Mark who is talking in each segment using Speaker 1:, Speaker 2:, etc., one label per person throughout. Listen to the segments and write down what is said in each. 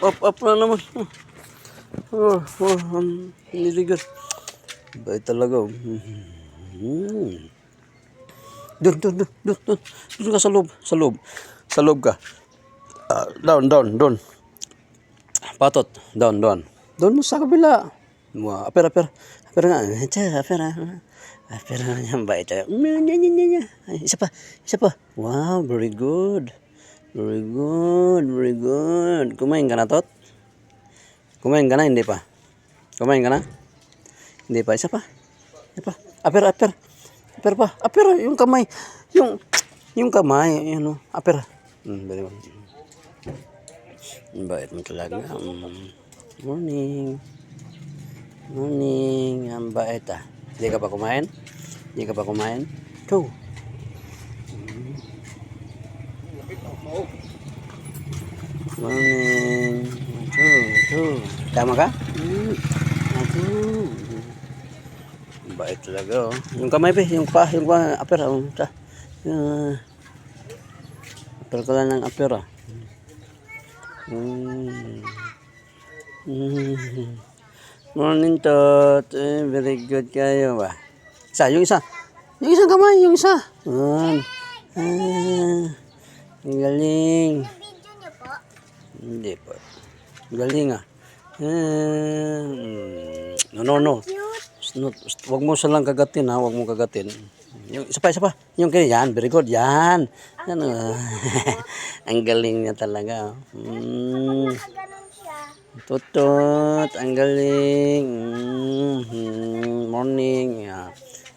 Speaker 1: Up na naman. Niligan. Bait talaga. Doon. Doon ka sa loob. Sa loob ka. Down. Patot. Down. Doon mo sa kabila. Aper nga. Aper nga yan. Bait talaga. Isa pa. Wow, very good. Very good. Kumain ka na, Tot? Kumain ka na, hindi pa? Kumain ka na? Hindi pa, isa pa. Aper pa. Aper, yung kamay. Yung kamay, yun o. Aper. Very good. Bait mo talaga. Morning. Ang bait ah. Hindi ka pa kumain? Go. Morning. Ito. Tama ka? Ito. Bait talaga oh. Yung kamay pe, yung pa, aper oh. Aper ko lang ng aper ah. Morning Tot. Very good kayo ba? Yung isang kamay, yung isa. Ang galing. Hindi po. Galing ah. No. Wag mo silang kagatin ha. Wag mo kagatin. Yung isa pa. Yung kanya yan. Very good. Yan. Ang galing niya talaga. Tutot. Ang galing. Morning. Yeah.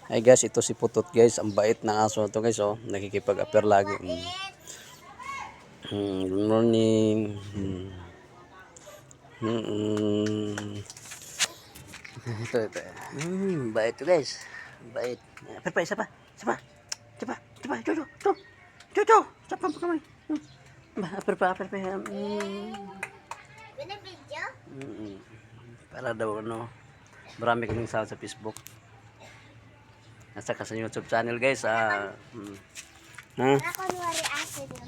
Speaker 1: Ay guys, ito si Putot guys. Ang bait na aso ito guys. Oh. Nakikipag-appear lagi. Good morning. Ito. Bait ito guys. Bait. Pero isa pa. Jojo. Sapa pa kamay. Pero pa.
Speaker 2: Binibidyo?
Speaker 1: Para daw marami kaming sa Facebook. Nasa ka sa YouTube channel guys.
Speaker 2: Para kunwari asin no?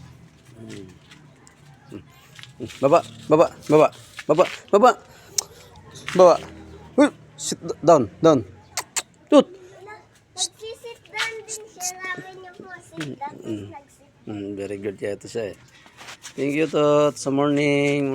Speaker 1: Baba. Sit down. Tut.
Speaker 2: Nagsisit down din siya. Sabi niya po, sit down. Nagsit.
Speaker 1: Very good kaya ito siya eh. Thank you Tot. Sa morning.